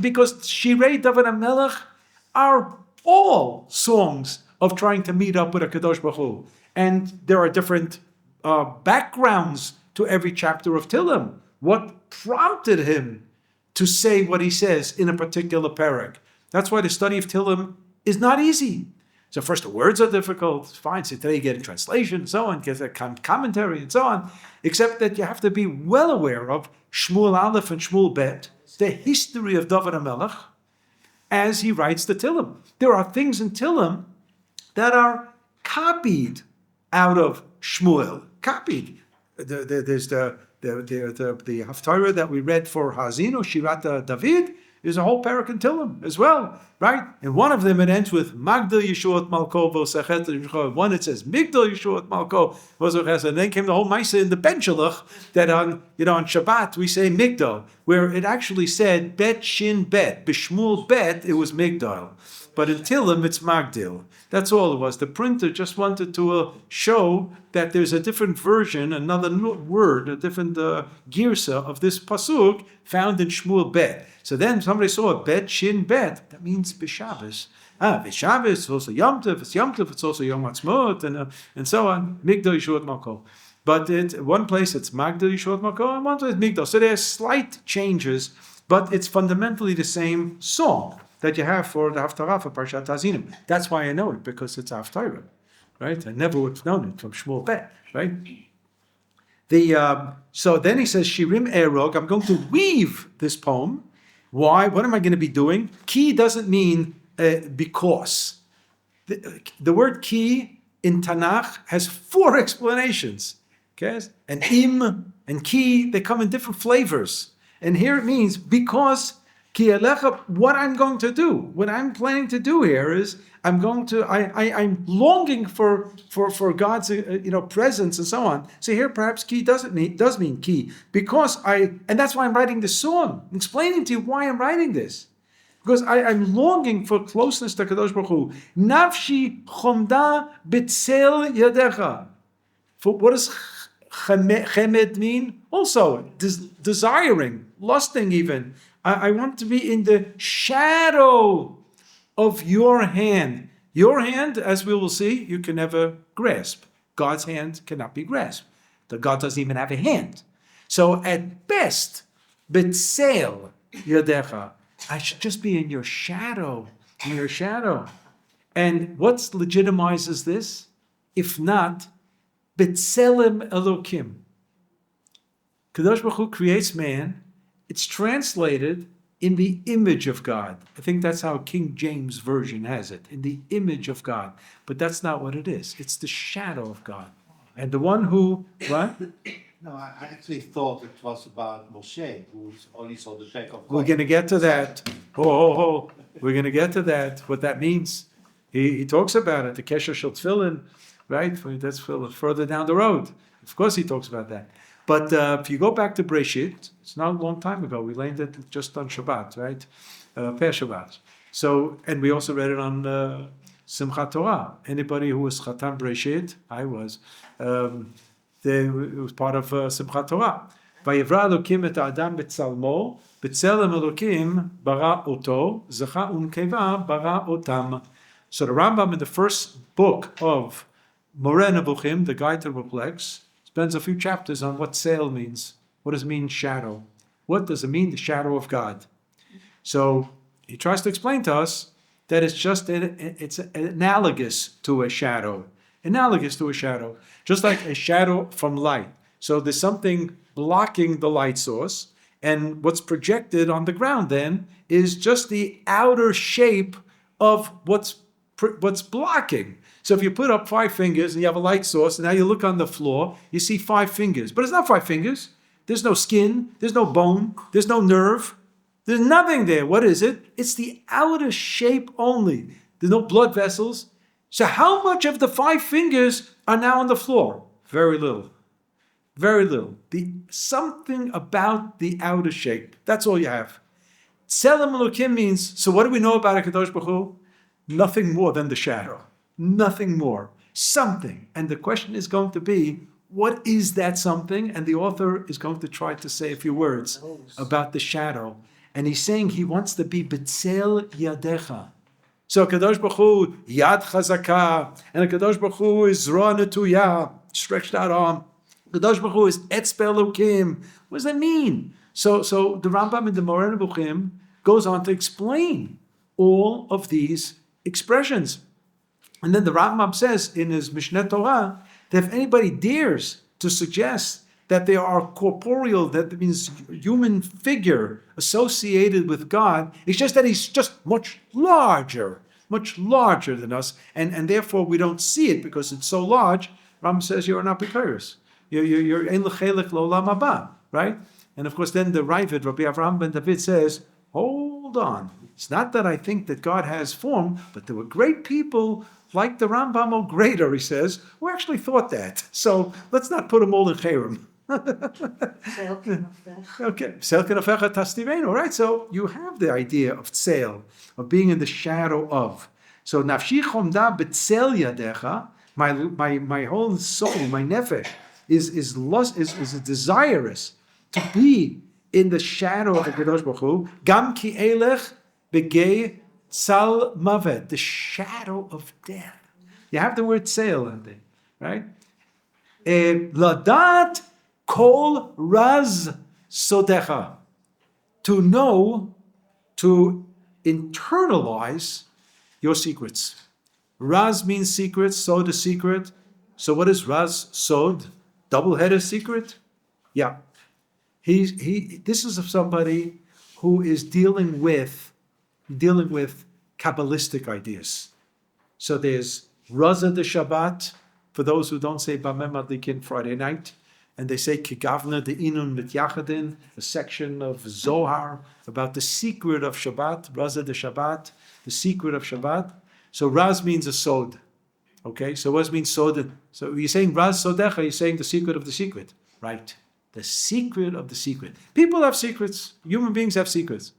Because Shirei David HaMelech are all songs of trying to meet up with a Kadosh Baruch Hu. And there are different backgrounds to every chapter of Tehillim. What prompted him to say what he says in a particular parak? That's why the study of Tehillim is not easy. So first the words are difficult, it's fine. So today you get a translation and so on, get a commentary and so on. Except that you have to be well aware of Shmuel Aleph and Shmuel Bet, the history of David HaMelech, as he writes the Tehillim. There are things in Tehillim that are copied out of Shmuel. Copied. There's the Haftarah that we read for Hazino, Shirat David, is a whole parak in Tehillim as well, right? And one of them, it ends with Magdal Yeshuot Malko V'Sachet Yeshuot. One it says Migdal Yeshuot Malko V'Sachet. And then came the whole Maisa in the Ben Shalach that on Shabbat we say Migdal, where it actually said Bet Shin Bet. B'Shmuel Bet, it was Migdal. but in Tillim it's Magdil. That's all it was. The printer just wanted to show that there's a different version, another word, a different girsa of this pasuk found in Shmuel Bet. So then somebody saw a Bet, Shin Bet. That means B'Shabbos. B'Shabbos, it's also Yom Tov, it's also Yom Ha'atzmaut, and so on. Migdal Yeshuot Malko. But one place it's Magdal Yeshuot Malko, and one place Migdal. So there's slight changes, but it's fundamentally the same song that you have for the Haftarah for Parshat Hazinim. That's why I know it, because it's Haftarah, right? I never would have known it from Shmuel Bet, right? So then he says, Shirim Erog, I'm going to weave this poem. Why? What am I going to be doing? Ki doesn't mean because. The word ki in Tanakh has 4 explanations. Okay? And im and ki, they come in different flavors. And here it means because ki elecha, what I'm going to do, what I'm planning to do here is I'm longing for God's presence and so on. So here perhaps ki does mean ki because and that's why I'm writing this song, I'm explaining to you why I'm writing this. Because I'm longing for closeness to Kadosh Baruch Hu. Nafshi chomda b'tzel yadecha. For what does chemed mean? Also, desiring, lusting even. I want to be in the shadow of your hand. Your hand, as we will see, you can never grasp. God's hand cannot be grasped. God doesn't even have a hand. So at best, b'tzel yadecha. I should just be in your shadow, And what legitimizes this? If not, B'Tselem Elokim. Kadosh Baruch Hu creates man. It's translated in the image of God. I think that's how King James Version has it, in the image of God. But that's not what it is. It's the shadow of God. And the one who, what? No, I actually thought it was about Moshe, who only saw the back of. We're going to get to that. We're going to get to that, what that means. He talks about it, the Kesher Shel Tefillin, right? That's further down the road. Of course he talks about that. But if you go back to Breshit, it's not a long time ago. We learned it just on Shabbat, right? Per Shabbat. So, and we also read it on Simchat Torah. Anybody who was Chatan Breshit, I was, it was part of Simchat Torah. Vayivra Elokim et Adam betzalmo, betzelem Elokim bara oto, zecha unkeva bara otam. So the Rambam in the first book of Moreh Nevuchim, the Guide to the Perplex, spends a few chapters on what tzel means. What does it mean, shadow? What does it mean, the shadow of God? So he tries to explain to us that it's analogous to a shadow. Analogous to a shadow. Just like a shadow from light. So there's something blocking the light source, and what's projected on the ground then is just the outer shape of what's blocking. So if you put up 5 fingers and you have a light source, and now you look on the floor, you see 5 fingers. But it's not 5 fingers. There's no skin, there's no bone, there's no nerve. There's nothing there. What is it? It's the outer shape only. There's no blood vessels. So how much of the 5 fingers are now on the floor? Very little. Very little. Something about the outer shape. That's all you have. Tzelem Elokim means, so what do we know about HaKadosh Baruch Hu? Nothing more than the shadow. Nothing more. Something. And the question is going to be, what is that something? And the author is going to try to say a few words about the shadow. And he's saying he wants to be B'tzel Yadecha. So Kadosh Baruch Hu, Yad Chazaka, and Kadosh Baruch Hu is Zroa Netuya, stretched out arm. Kadosh Baruch Hu is Etzber Elokim. What does that mean? So the Rambam in the Moreh Nevuchim goes on to explain all of these expressions. And then the Rambam says in his Mishneh Torah that if anybody dares to suggest that they are corporeal, that means human figure associated with God, it's just that he's just much larger than us, and therefore we don't see it because it's so large. Rambam says you're an apikairos. You're ein lechelik lo'olam haba, right? And of course then the Ravid, Rabbi Avraham ben David says, hold on. It's not that I think that God has form, but there were great people like the Rambam or greater, he says, who actually thought that. So let's not put them all in cherem. Okay, right? So you have the idea of tzel, of being in the shadow of. So nafshi chomda betzel yadecha, my whole soul, my nefesh, is desirous to be in the shadow of the Kadosh Baruch Hu. Gam ki elech begei tzal mavet, the shadow of death. You have the word tzel in there, right? Ladat kol raz sodecha, to know, to internalize your secrets. Raz means secret, sod is secret. So what is raz, sod? Double-headed secret? Yeah. This is of somebody who is dealing with Kabbalistic ideas. So there's Raza de Shabbat, for those who don't say Bameh Madlikin Friday night, and they say Kigavna de Inun mit Yachadin, a section of Zohar about the secret of Shabbat, Raza de Shabbat, the secret of Shabbat. So Raz means a sod. Okay, so what means sod? So you're saying Raz Sodecha, you're saying the secret of the secret. Right. The secret of the secret. People have secrets. Human beings have secrets.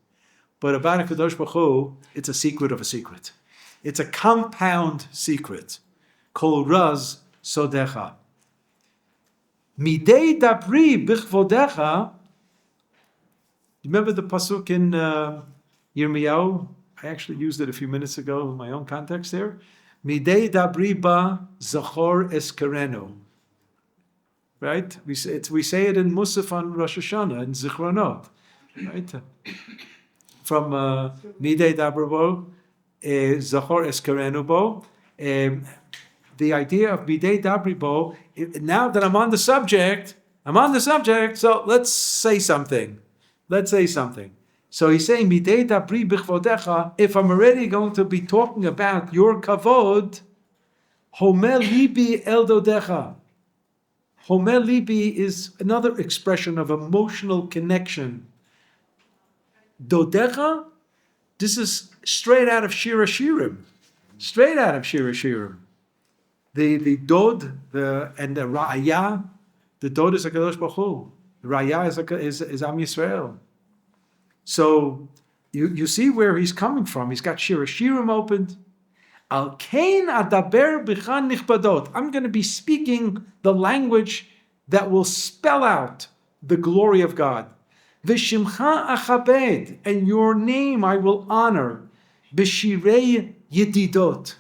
But about a Kadosh Baruch Hu, it's a secret of a secret. It's a compound secret. Kol Raz Sodecha. Midei dabri bichvodecha. Remember the pasuk in Yirmiyahu? I actually used it a few minutes ago in my own context there. Midei dabri ba zachor eskerenu. Right? We say it in Musaf on Rosh Hashanah, in Zichronot. Right? From Midei dabri bo zachor eskerenu bo. The idea of Midei dabri bo, now that I'm on the subject, so let's say something. So he's saying, Midei dabri bichvodecha, if I'm already going to be talking about your kavod, homel libi el dodecha. Homel libi is another expression of emotional connection. Dodecha, this is straight out of Shir HaShirim. The Dod and the Ra'aya, the Dod is a Kadosh Baruch Hu. The Ra'aya is Am Yisrael. So you see where he's coming from. He's got Shir HaShirim opened. Al kain adaber bichan nichbadot. I'm going to be speaking the language that will spell out the glory of God. V'shimcha achabed, and your name I will honor. B'shirei yedidot,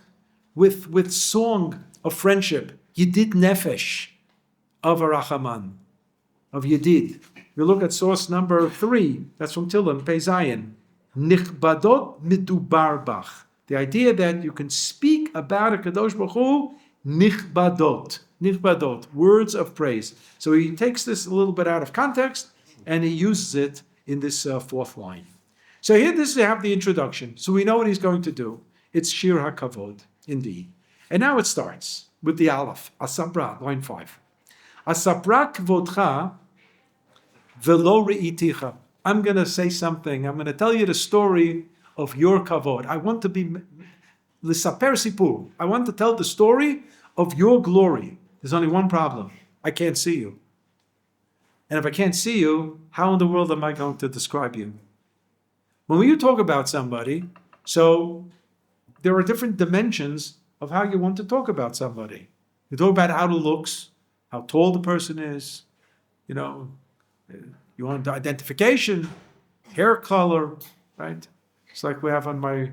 with song of friendship. Yedid nefesh, of Arachaman, of Yedid. We look at source number 3. That's from Tillim, Pei Zayin. Nichbadot midubar bach. The idea that you can speak about a Kadosh Baruch Hu, nichbadot, words of praise. So he takes this a little bit out of context, and he uses it in this 4th line. So here we have the introduction. So we know what he's going to do. It's Shir HaKavod, indeed. And now it starts with the Aleph, Asabra, line 5. Asabra kvodcha velo re'iticha. I'm going to say something. I'm going to tell you the story of your kavod. I want to be l'saper sipur. I want to tell the story of your glory. There's only one problem. I can't see you. And if I can't see you, how in the world am I going to describe you? When you talk about somebody, so there are different dimensions of how you want to talk about somebody. You talk about how it looks, how tall the person is, you want identification, hair color, right? It's like we have on my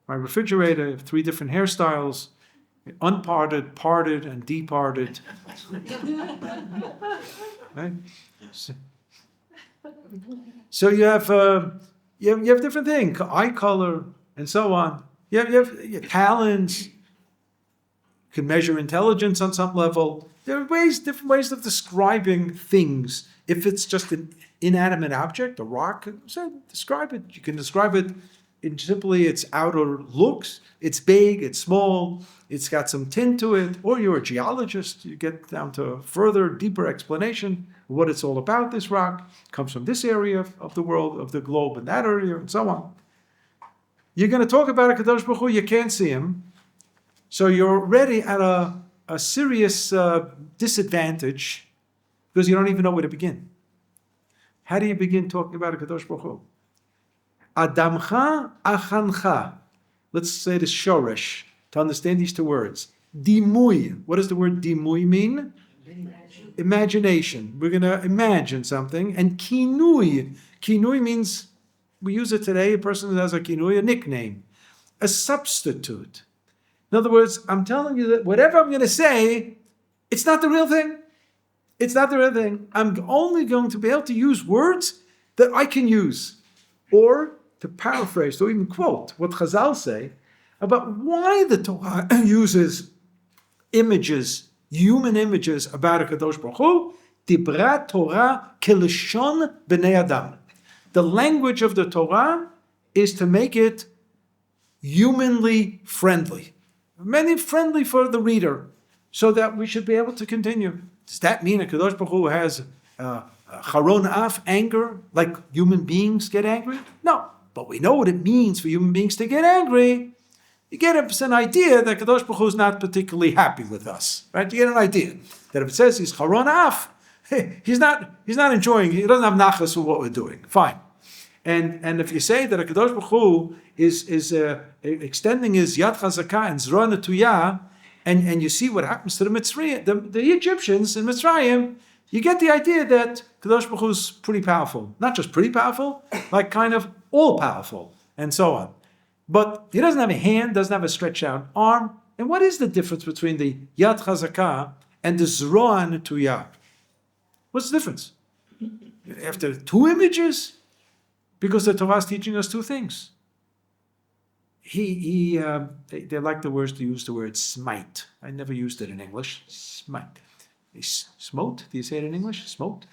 refrigerator, I have 3 different hairstyles, unparted, parted, and departed. Right? So you have different things, eye color, and so on. You have talents. You can measure intelligence on some level. There are different ways of describing things. If it's just an inanimate object, a rock, so describe it. You can describe it in simply its outer looks. It's big, it's small, it's got some tint to it. Or you're a geologist, you get down to further, deeper explanation of what it's all about, this rock. It comes from this area of the world, of the globe, and that area, and so on. You're going to talk about a Kadosh Baruch Hu, you can't see him. So you're already at a serious disadvantage, because you don't even know where to begin. How do you begin talking about a Kadosh Baruch Hu? Adamcha achancha. Let's say the shoresh to understand these two words. Dimui. What does the word dimui mean? Imagination. We're going to imagine something. And kinui. Kinui means, we use it today, a person that has a kinui, a nickname, a substitute. In other words, I'm telling you that whatever I'm going to say, it's not the real thing. It's not the real thing. I'm only going to be able to use words that I can use. Or, to paraphrase, to even quote what Chazal say about why the Torah uses images, human images about a Kadosh Baruch Hu, Dibra Torah keleshon b'nei Adam. The language of the Torah is to make it humanly friendly. Friendly for the reader, so that we should be able to continue. Does that mean a Kadosh Baruch Hu has charon af, anger, like human beings get angry? No. But we know what it means for human beings to get angry. You get an idea that Kadosh Baruch Hu is not particularly happy with us, right? You get an idea that if it says he's charon af, he's not enjoying. He doesn't have nachas with what we're doing. Fine. And if you say that a Kadosh Baruch Hu is extending his yad chazakah and zra netuyah, and you see what happens to the Mitzrayim, the Egyptians in Mitzrayim, you get the idea that Kadosh Baruch Hu is pretty powerful. Not just pretty powerful, like kind of all-powerful, and so on. But he doesn't have a hand, doesn't have a stretched out arm. And what is the difference between the Yad Chazakah and the Zroa Netuyah? What's the difference? After two images? Because the Torah is teaching us two things. They like the words to use the word smite. I never used it in English. Smite. Smote? Do you say it in English? Smote?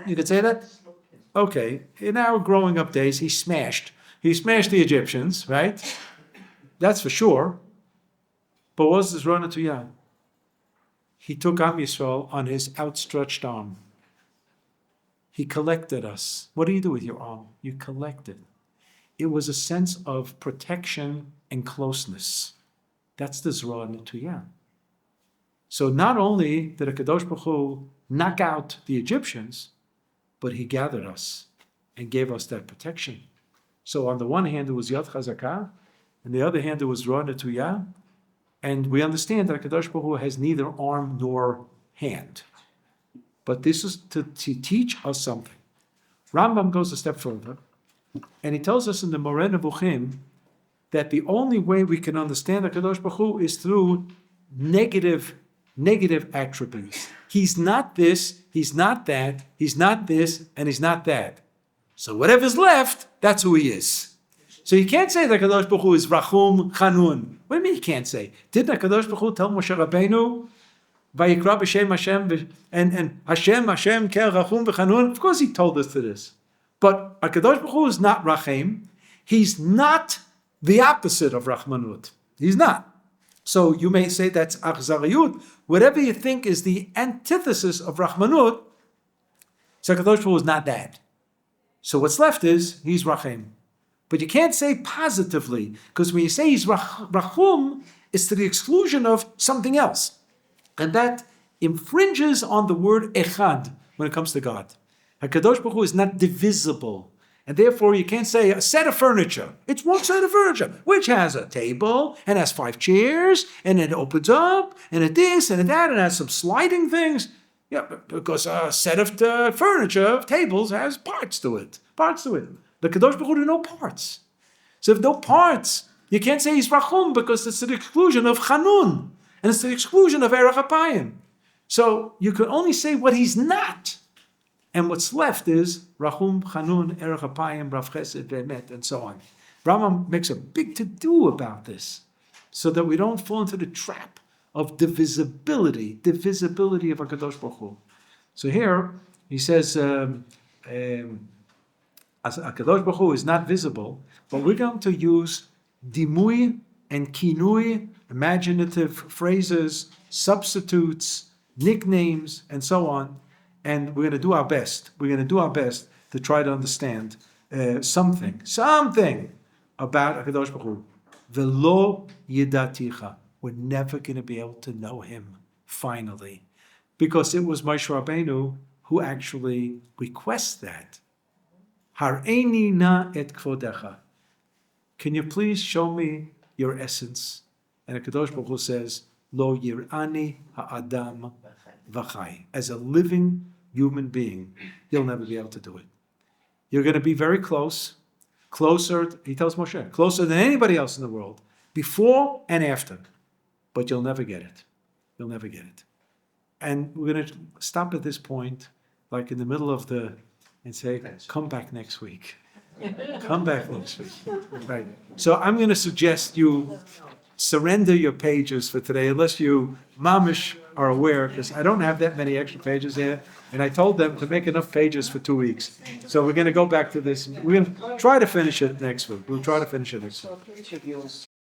You could say that? Okay. In our growing up days, he smashed the Egyptians, right? That's for sure. But what was this Rona Tuyah? He took OUisrael on his outstretched arm. He collected us. What do you do with your arm? You collect it. It was a sense of protection and closeness. That's the Zroa Netuyah. So not only did a Kadosh Baruch Hu knock out the Egyptians, but he gathered us and gave us that protection. So on the one hand, it was Yad Chazakah, and the other hand, it was Zroa Netuyah. And we understand that Kadosh Baruch Hu has neither arm nor hand. But this is to teach us something. Rambam goes a step further, and he tells us in the Moreh Nevuchim that the only way we can understand Kadosh Baruch Hu is through negative attributes. He's not this, he's not that, he's not this, and he's not that. So whatever's left, that's who he is. So you can't say that Kadosh Baruch Hu is Rachum Chanun. What do you mean you can't say? Didn't Kadosh Baruch Hu tell Moshe Rabbeinu, Vayikra b'Shem Hashem, and Hashem kel Rachum v'Chanun? Of course he told us to this. But Kadosh Baruch Hu is not Rachem. He's not the opposite of Rachmanut. He's not. So you may say that's Achzariyut. Whatever you think is the antithesis of Rachmanut, so Kadosh Baruch Hu is not that. So what's left is he's Rachem. But you can't say positively, because when you say he's Rachum, it's to the exclusion of something else. And that infringes on the word Echad when it comes to God. HaKadosh Baruch Hu is not divisible. And therefore you can't say a set of furniture. It's one set of furniture, which has a table, and has 5 chairs, and it opens up, and it this, and it that, and it has some sliding things. Yeah, because a set of furniture, of tables, has parts to it. The Kadosh Baruch Hu has no parts. So if no parts, you can't say he's Rachum because it's to the exclusion of Chanun. And it's to the exclusion of Erech Apayim. So you can only say what he's not. And what's left is Rachum, Chanun, Erech Apayim, Rav Chesed, Ve'emet, and so on. Rambam makes a big to-do about this so that we don't fall into the trap of divisibility of HaKadosh Baruch Hu. So here, he says, as HaKadosh Baruch Hu is not visible, but we're going to use dimui and kinui, imaginative phrases, substitutes, nicknames, and so on. And we're going to do our best. We're going to do our best to try to understand something about HaKadosh Baruch Hu. Velo yidaticha. We're never going to be able to know him finally. because it was Moshe Rabbeinu who actually requests that. Har'eni na et kvodecha. Can you please show me your essence? And the Kadosh Baruch Hu says, Lo yir'ani ha'adam v'chai. As a living human being, he'll never be able to do it. You're going to be very close, closer, he tells Moshe, closer than anybody else in the world, before and after. But you'll never get it. You'll never get it. And we're going to stop at this point, like in the middle of and say, come back next week. Come back next week. Right. So I'm going to suggest you surrender your pages for today, unless you, mamish, are aware, because I don't have that many extra pages here, and I told them to make enough pages for 2 weeks. So we're going to go back to this. We're going to try to finish it next week. We'll try to finish it next week.